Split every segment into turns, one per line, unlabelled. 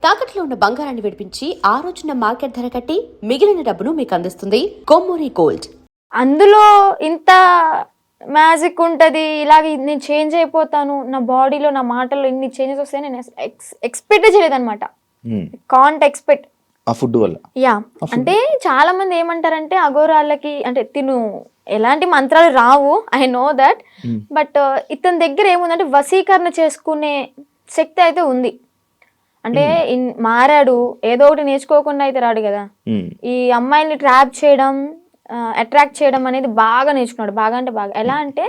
తాకట్లో ఉన్న బంగారాన్ని విడిపించి ఆ రోజున మార్కెట్ ధర కట్టి మిగిలిన డబ్బును మీకు అందిస్తుంది కొమ్మూరి గోల్డ్.
అందులో ఇంత మ్యాజిక్ ఉంటుంది, ఇలాగ నేను చేంజ్ అయిపోతాను, నా బాడీలో నా మాటల్లో ఇన్ని చేంజెస్ వస్తాయి నేను ఎక్స్పెక్ట్ చేయలేదన్నమాట. కాంట్ ఎక్స్పెక్ట్
ఆ ఫుడ్ వల్ల.
యా, అంటే చాలా మంది ఏమంటారంటే అఘోరాళ్ళకి అంటే తిను ఎలాంటి మంత్రాలు రావు, ఐ నో దట్, బట్ ఇతని దగ్గర ఏముందంటే వశీకరణ చేసుకునే శక్తి అయితే ఉంది. అంటే మారాడు, ఏదో ఒకటి నేర్చుకోకుండా అయితే రాడు కదా. ఈ అమ్మాయిల్ని ట్రాప్ చేయడం, అట్రాక్ట్ చేయడం అనేది బాగా నేర్చుకున్నాడు. బాగా అంటే బాగా. ఎలా అంటే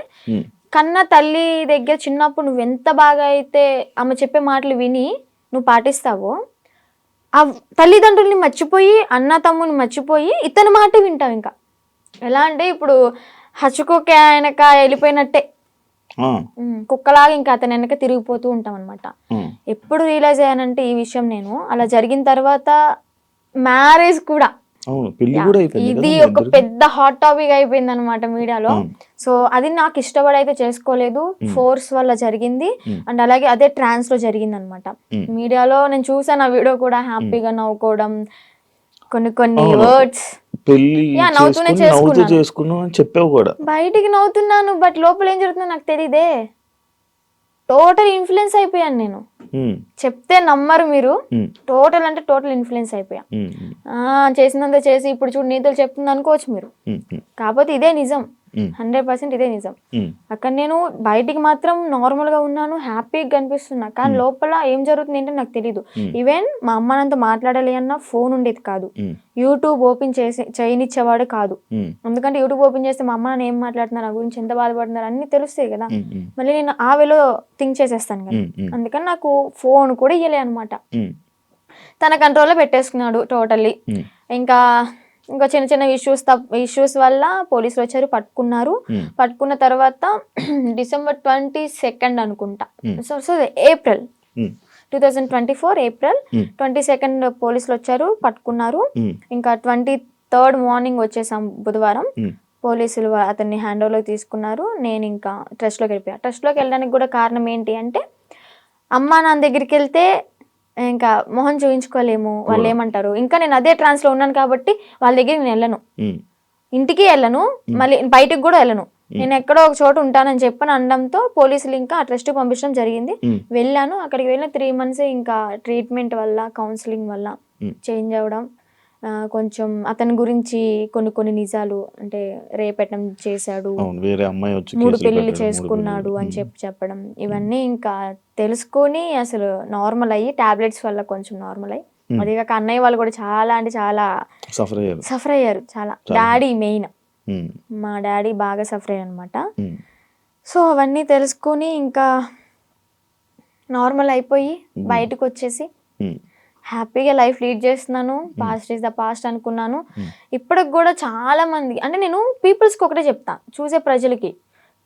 కన్న తల్లి దగ్గర చిన్నప్పుడు నువ్వు ఎంత బాగా అయితే ఆమె చెప్పే మాటలు విని నువ్వు పాటిస్తావో, ఆ తల్లిదండ్రుల్ని మర్చిపోయి అన్న తమ్ముని మర్చిపోయి ఇతని మాట వింటావు. ఇంకా ఎలా అంటే ఇప్పుడు హచ్చుకోకే ఆయనక వెళ్ళిపోయినట్టే, కుక్కలాగా ఇంకా అతని వెనక తిరిగిపోతూ ఉంటాం అనమాట. ఎప్పుడు రియలైజ్ అయ్యానంటే ఈ విషయం నేను అలా జరిగిన తర్వాత మ్యారేజ్ కూడా ఇది ఒక పెద్ద హాట్ టాపిక్ అయిపోయింది అనమాట మీడియాలో. సో అది నాకు ఇష్టపడైతే చేసుకోలేదు, ఫోర్స్ వల్ల జరిగింది. అండ్ అలాగే అదే ట్రాన్స్ లో జరిగింది అనమాట. మీడియాలో నేను చూసాను ఆ వీడియో కూడా, హ్యాపీగా నవ్వుకోవడం, కొన్ని కొన్ని వర్డ్స్ నవ్వుతూనే చేసుకున్నాను, బయటికి నవ్వుతున్నాను, బట్ లోపల ఏం జరుగుతుందో నాకు తెలియదే. టోటల్ ఇన్ఫ్లుయెన్స్ అయిపోయాను నేను. చెప్తే నమ్మరు మీరు, టోటల్ అంటే టోటల్ ఇన్ఫ్లుయెన్స్ అయిపోయా. చేసినంత చేసి ఇప్పుడు చూడు నీతులు చెప్తుంది అనుకోవచ్చు మీరు, కాకపోతే ఇదే నిజం, 100% ఇదే నిజం. అక్కడ నేను బయటికి మాత్రం నార్మల్ గా ఉన్నాను, హ్యాపీగా కనిపిస్తున్నా, కానీ లోపల ఏం జరుగుతుంది ఏంటో నాకు తెలీదు. ఈవెన్ మా అమ్మ నాతో మాట్లాడాలి అన్న ఫోన్ ఉండేది కాదు, యూట్యూబ్ ఓపెన్ చేయనిచ్చేవాడు కాదు. ఎందుకంటే యూట్యూబ్ ఓపెన్ చేస్తే మా అమ్మ నాన్న ఏం మాట్లాడుతున్నారు, నా గురించి ఎంత బాధపడుతున్నారు అన్ని తెలుస్తాయి కదా. మళ్ళీ నేను ఆ వేలో థింక్ చేసేస్తాను కదా, అందుకని నాకు ఫోన్ కూడా ఇయ్యలే అనమాట. తన కంట్రోల్లో పెట్టేసుకున్నాడు టోటల్లీ. ఇంకా చిన్న చిన్న ఇష్యూస్ వల్ల పోలీసులు వచ్చారు, పట్టుకున్నారు. పట్టుకున్న తర్వాత December 22 అనుకుంటా, సో ఏప్రిల్ 2024 ఏప్రిల్ 22 పోలీసులు వచ్చారు, పట్టుకున్నారు. ఇంకా 23rd మార్నింగ్ వచ్చేసాం బుధవారం. పోలీసులు అతన్ని హ్యాండ్ ఓవర్లోకి తీసుకున్నారు. నేను ఇంకా ట్రస్ట్లోకి వెళ్ళిపోయా. ట్రస్ట్లోకి వెళ్ళడానికి కూడా కారణం ఏంటి అంటే, అమ్మా నాన్న దగ్గరికి వెళ్తే ఇంకా మొహం చూపించుకోలేము, వాళ్ళు ఏమంటారు. ఇంకా నేను అదే ట్రాన్స్ లో ఉన్నాను కాబట్టి వాళ్ళ దగ్గర నేను వెళ్ళను, ఇంటికి వెళ్ళను, మళ్ళీ బయటకు కూడా వెళ్ళను. నేను ఎక్కడో ఒక చోట ఉంటానని చెప్పని అనడంతో పోలీసులు ఇంకా ఆ ట్రస్ట్ పంపించడం జరిగింది. వెళ్ళాను. అక్కడికి వెళ్ళిన 3 months ఇంకా ట్రీట్మెంట్ వల్ల, కౌన్సిలింగ్ వల్ల చేంజ్ అవ్వడం, కొంచెం అతని గురించి కొన్ని నిజాలు, అంటే రేపెట్టడం చేశాడు, 3 పెళ్లిళ్ళు చేసుకున్నాడు అని చెప్పడం, ఇవన్నీ ఇంకా తెలుసుకొని అసలు నార్మల్ అయ్యి, టాబ్లెట్స్ వల్ల కొంచెం నార్మల్ అయ్యి, అది కాక అన్నయ్య వాళ్ళు కూడా చాలా అంటే చాలా సఫర్ అయ్యారు, చాలా. డాడీ మెయిన్, మా డాడీ బాగా సఫర్ అయ్యారు అనమాట. సో అవన్నీ తెలుసుకొని ఇంకా నార్మల్ అయిపోయి బయటకు వచ్చేసి హ్యాపీగా లైఫ్ లీడ్ చేస్తున్నాను. పాస్ట్ ఈజ్ ద పాస్ట్ అనుకున్నాను. ఇప్పటికి కూడా చాలా మంది, అంటే నేను పీపుల్స్కి ఒకటే చెప్తా, చూసే ప్రజలకి,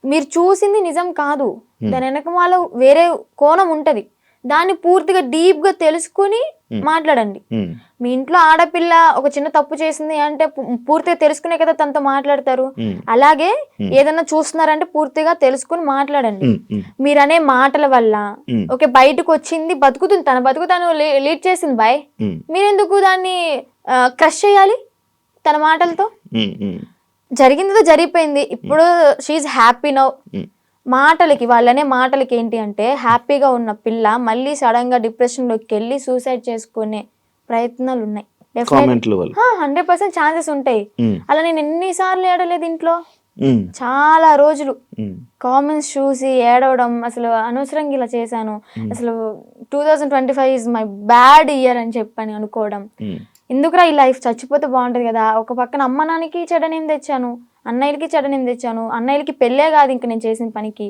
మీరు చూసింది నిజం కాదు, దాని వెనక వాళ్ళ వేరే కోణం ఉంటది, దాన్ని పూర్తిగా డీప్ గా తెలుసుకుని మాట్లాడండి. మీ ఇంట్లో ఆడపిల్ల ఒక చిన్న తప్పు చేసింది అంటే పూర్తిగా తెలుసుకునే కదా తనతో మాట్లాడతారు. అలాగే ఏదన్నా చూస్తున్నారంటే పూర్తిగా తెలుసుకుని మాట్లాడండి. మీరు అనే మాటల వల్ల ఓకే బయటకు వచ్చింది, బతుకుతుంది, తన బతుకు తను లీడ్ చేసింది బాయ్, మీరెందుకు దాన్ని క్రష్ చేయాలి తన మాటలతో? జరిగిందో జరిగిపోయింది, ఇప్పుడు షీఈ్ హ్యాపీ నౌ. మాటలకి, వాళ్ళనే మాటలకి ఏంటి అంటే, హ్యాపీగా ఉన్న పిల్ల మళ్ళీ సడన్ గా డిప్రెషన్ లోకి వెళ్ళి సూసైడ్ చేసుకునే ప్రయత్నాలు ఉన్నాయి. 100% ఛాన్సెస్ ఉంటాయి. అలా నేను ఎన్నిసార్లు ఏడలేదు ఇంట్లో, చాలా రోజులు కామెంట్స్ చూసి ఏడవడం, అసలు అనవసరంగా ఇలా చేశాను, అసలు 2025 ఈజ్ మై బ్యాడ్ ఇయర్ అని చెప్పని అనుకోవడం, ఎందుకురా ఈ లైఫ్, చచ్చిపోతే బాగుంటది కదా. ఒక పక్కన అమ్మ నాన్నకి చెడ్డనేం తెచ్చాను, అన్నయ్యలకి చెడ్డనేం తెచ్చాను, అన్నయ్యలకి పెళ్ళే కాదు ఇంక నేను చేసిన పనికి,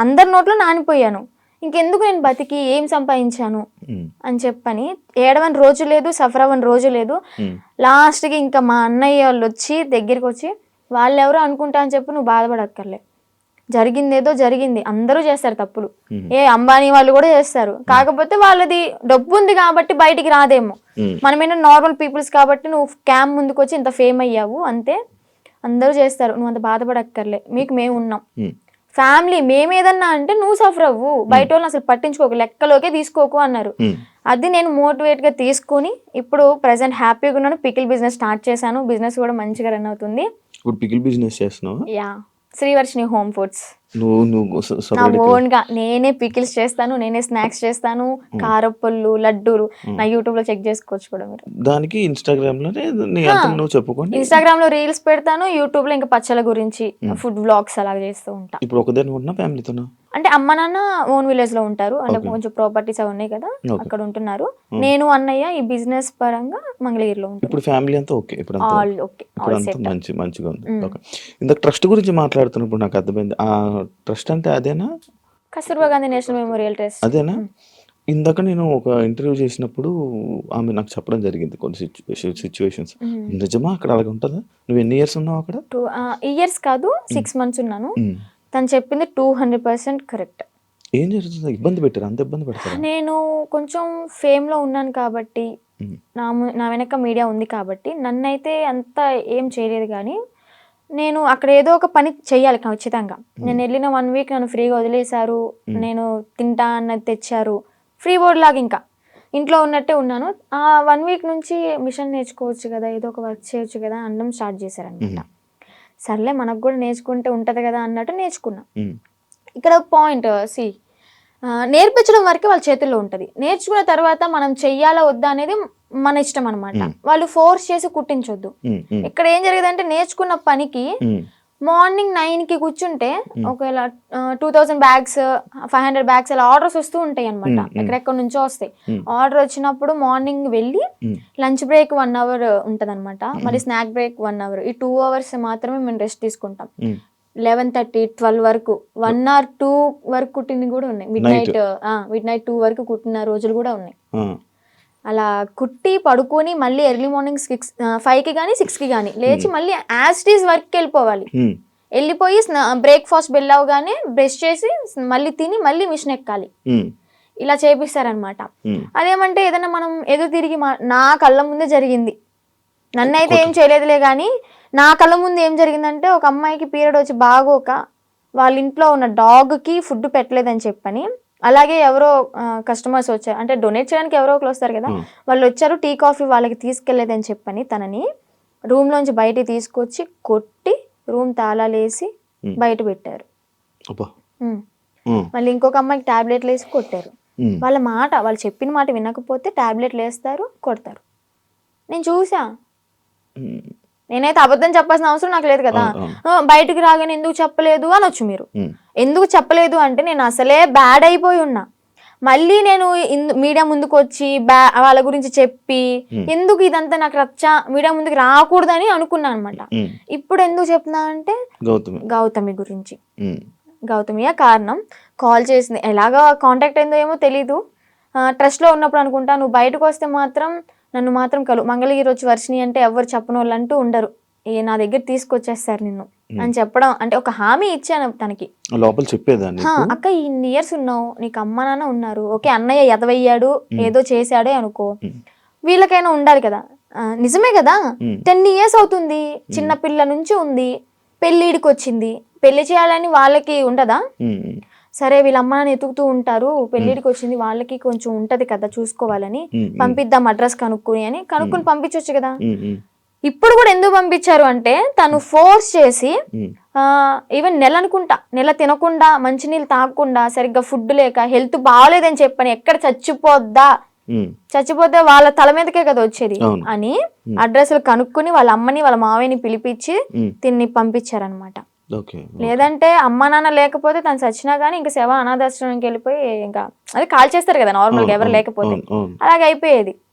అందరి నోట్లో నానిపోయాను, ఇంకెందుకు నేను బతికి ఏం సంపాదించాను అని చెప్పని ఏడవని రోజు లేదు, సఫర్ అవ్వని రోజు లేదు. లాస్ట్కి ఇంకా మా అన్నయ్య వాళ్ళు వచ్చి దగ్గరికి వచ్చి, వాళ్ళెవరో అనుకుంటా అని చెప్పి నువ్వు బాధపడక్కర్లే, జరిగిందేదో జరిగింది, అందరూ చేస్తారు తప్పులు, అంబానీ వాళ్ళు కూడా చేస్తారు, కాకపోతే వాళ్ళది డబ్బు ఉంది కాబట్టి బయటికి రాదేమో, మనమేనా నార్మల్ పీపుల్స్ కాబట్టి నువ్వు క్యామ్ ముందుకు వచ్చి ఇంత ఫేమ్ అయ్యావు అంతే, అందరూ చేస్తారు, నువ్వు అంత బాధపడక్కర్లే, మీకు మేము ఉన్నాం, ఫ్యామిలీ మేమేదన్నా అంటే నువ్వు సఫర్ అవ్వు, బయట వాళ్ళని అసలు పట్టించుకోకు, లెక్కలోకే తీసుకోకు అన్నారు. అది నేను మోటివేట్ గా తీసుకుని ఇప్పుడు ప్రెసెంట్ హ్యాపీగా ఉన్నాను. పికిల్ బిజినెస్ స్టార్ట్ చేశాను, బిజినెస్ కూడా మంచిగా రన్ అవుతుంది.
ఇప్పుడు పికిల్ బిజినెస్ చేస్తున్నావా?
Yeah, Srivarshini home foods.
నువ్వు
నా
separate
ఓన్ గా నేనే పికిల్స్ చేస్తాను, నేనే స్నాక్స్ చేస్తాను, కారపళ్ళు, లడ్డూలు. నా యూట్యూబ్ లో చెక్ చేసుకోవచ్చు కూడా మీరు.
దానికి ఇన్స్టాగ్రామ్ లోనే నీ అంత నువ్వు చెప్పుకొని
ఇన్స్టాగ్రామ్ లో రీల్స్ పెడతాను, యూట్యూబ్ లో ఇంకా పచ్చళ్ళ గురించి ఫుడ్ వ్లాగ్స్ అలాగ చేస్తూ ఉంటా.
ఇప్పుడు ఒకదాని ఉన్నా ఫ్యామిలీతోనా?
అంటే అమ్మ నాన్న ఓన్ విలేజ్ లో ఉంటారు, అంటే కొంచెం ప్రాపర్టీస్ అవి ఉన్నాయి కదా, అక్కడ ఉంటున్నారు. నేను అన్నయ్య ఈ బిజినెస్ పరంగా మంగళగిరిలో ఉంటాను.
ఇప్పుడు ఫ్యామిలీ అంతా ఓకే? ఇప్పుడు
ఆల్ ఓకే,
ఇప్పుడు అంతా మంచిగా ఉంది. ఓకే, ఇందాక ట్రస్ట్ గురించి మాట్లాడుతున్నప్పుడు నాకు అర్థమైంది. ఆ ట్రస్ట్ అంటే అదేనా?
Kasturba Gandhi national memorial trust.
అదేనా? ఇందాక నేను ఒక ఇంటర్వ్యూ చేసినప్పుడు ఆమె నాకు చెప్పడం జరిగింది కొన్ని సిచ్యువేషన్స్. నిజమా అక్కడ అలాగే ఉంటుందా? నువ్వు ఎన్ని ఇయర్స్ ఉన్నావు అక్కడ?
2 ఇయర్స్ కాదు, 6 months ఉన్నాను. తను చెప్పింది 200% కరెక్ట్.
ఏం జరుగుతుంది? ఇబ్బంది పెట్టారు? అంత ఇబ్బంది పెడతారు?
నేను కొంచెం ఫేమ్ లో ఉన్నాను కాబట్టి, నా వెనక మీడియా ఉంది కాబట్టి నన్నైతే అంత ఏం చేయలేదు. కానీ నేను అక్కడ ఏదో ఒక పని చెయ్యాలి ఖచ్చితంగా. నేను వెళ్ళిన 1 week నన్ను ఫ్రీగా వదిలేశారు, నేను తింటా అన్నది తెచ్చారు, ఫ్రీ బోర్డ్ లాగా ఇంకా ఇంట్లో ఉన్నట్టే ఉన్నాను. ఆ 1 week నుంచి మిషన్ నేర్చుకోవచ్చు కదా, ఏదో ఒక వర్క్ చేయొచ్చు కదా అనడం స్టార్ట్ చేశారనమాట. సర్లే మనకు కూడా నేర్చుకుంటే ఉంటది కదా అన్నట్టు నేర్చుకున్నా. ఇక్కడ పాయింట్ నేర్పించడం వరకే వాళ్ళ చేతుల్లో ఉంటది. నేర్చుకున్న తర్వాత మనం చెయ్యాలా వద్దా అనేది మన ఇష్టం అనమాట. వాళ్ళు ఫోర్స్ చేసి కుట్టించొద్దు. ఇక్కడ ఏం జరిగేదంటే నేర్చుకున్న పనికి మార్నింగ్ 9కి కూర్చుంటే ఒకవేళ 2000 bags 500 bags అలా ఆర్డర్స్ వస్తూ ఉంటాయి అనమాట. ఎక్కడెక్కడ నుంచో వస్తాయి. ఆర్డర్ వచ్చినప్పుడు మార్నింగ్ వెళ్ళి లంచ్ బ్రేక్ 1 hour ఉంటది అనమాట, మరి స్నాక్ బ్రేక్ 1 hour. ఈ 2 hours మాత్రమే మేము రెస్ట్ తీసుకుంటాం. 11:30 12 వరకు 1 or 2 వరకు కుట్టింది కూడా ఉన్నాయి. మిడ్ నైట్ 2 వరకు కుట్టిన రోజులు కూడా ఉన్నాయి. అలా కుట్టి పడుకొని మళ్ళీ ఎర్లీ మార్నింగ్ 5కి కానీ 6కి కానీ లేచి మళ్ళీ యాస్టీస్ వర్క్కి వెళ్ళిపోవాలి. వెళ్ళిపోయి బ్రేక్ఫాస్ట్ బెల్ అవగానే బ్రష్ చేసి మళ్ళీ తిని మళ్ళీ మిషన్ ఎక్కాలి. ఇలా చేపిస్తారనమాట. అదేమంటే ఏదైనా మనం ఎదురు తిరిగి నా కళ్ళ ముందే జరిగింది. నన్నైతే ఏం చేయలేదులే కానీ నా కళ్ళ ముందు ఏం జరిగిందంటే ఒక అమ్మాయికి పీరియడ్ వచ్చి బాగోక వాళ్ళ ఇంట్లో ఉన్న డాగ్కి ఫుడ్ పెట్టలేదని చెప్పని, అలాగే ఎవరో కస్టమర్స్ వచ్చారు, అంటే డొనేట్ చేయడానికి ఎవరో ఒకరు వస్తారు కదా, వాళ్ళు వచ్చారు, టీ కాఫీ వాళ్ళకి తీసుకెళ్లేదని చెప్పని తనని రూమ్లోంచి బయట తీసుకొచ్చి కొట్టి రూమ్ తాళాలేసి బయట పెట్టారు. మళ్ళీ ఇంకొక అమ్మాయికి టాబ్లెట్లు వేసి కొట్టారు. వాళ్ళు చెప్పిన మాట వినకపోతే టాబ్లెట్లు వేస్తారు, కొడతారు. నేను చూసా. నేనైతే అబద్ధం చెప్పాల్సిన అవసరం నాకు లేదు కదా. బయటకు రాగానే ఎందుకు చెప్పలేదు అనొచ్చు మీరు. ఎందుకు చెప్పలేదు అంటే నేను అసలే బ్యాడ్ అయిపోయి ఉన్నా. మళ్ళీ నేను మీడియా ముందుకు వచ్చి వాళ్ళ గురించి చెప్పి ఎందుకు ఇదంతా నాకు మీడియా ముందుకు రాకూడదని అనుకున్నా అనమాట. ఇప్పుడు ఎందుకు చెప్తున్నా అంటే గౌతమి గురించి. గౌతమియే కారణం. కాల్ చేసింది, ఎలాగా కాంటాక్ట్ అయిందో ఏమో తెలీదు. ట్రస్ట్లో ఉన్నప్పుడు అనుకుంటా, నువ్వు బయటకు వస్తే మాత్రం నన్ను మాత్రం మంగళగిరి వచ్చి వర్షిని అంటే ఎవరు చెప్పని వాళ్ళు అంటూ ఉండరు, నా దగ్గర తీసుకొచ్చేస్తారు నిన్ను అని చెప్పడం. అంటే ఒక హామీ ఇచ్చాను తనకి.
లోపల చెప్పేదాన్ని,
అక్క ఇన్ని ఇయర్స్ ఉన్నావు, నీకు అమ్మ నాన్న ఉన్నారు, ఓకే అన్నయ్య ఎదవయ్యాడు ఏదో చేశాడే అనుకో, వీళ్ళకైనా ఉండాలి కదా. నిజమే కదా, 10 years అవుతుంది, చిన్న పిల్ల నుంచి ఉంది, పెళ్ళిడికి వచ్చింది, పెళ్లి చేయాలని వాళ్ళకి ఉండదా? సరే వీళ్ళ అమ్మ నాన్న ఎతుకుతూ ఉంటారు, పెళ్లిడికి వచ్చింది, వాళ్ళకి కొంచెం ఉంటది కదా చూసుకోవాలని, పంపిద్దాం అడ్రస్ కనుక్కుని పంపించవచ్చు కదా. ఇప్పుడు కూడా ఎందుకు పంపించారు అంటే తను ఫోర్స్ చేసి ఈవెన్ నెల తినకుండా మంచినీళ్ళు తాగకుండా సరిగ్గా ఫుడ్ లేక హెల్త్ బాగాలేదని చెప్పని ఎక్కడ చచ్చిపోతే వాళ్ళ తల మీదకే కదా వచ్చేది అని అడ్రస్లు కనుక్కుని వాళ్ళ అమ్మని వాళ్ళ మావయ్యని పిలిపించి తిన్ని పంపించారనమాట. లేదంటే అమ్మ నాన్న లేకపోతే తను చచ్చినా గానీ ఇంకా శవ అనాథాశ్రమానికి వెళ్ళిపోయి ఇంకా అది కాల్ చేస్తారు కదా నార్మల్ గా ఎవరు లేకపోతే, అలాగే అయిపోయేది.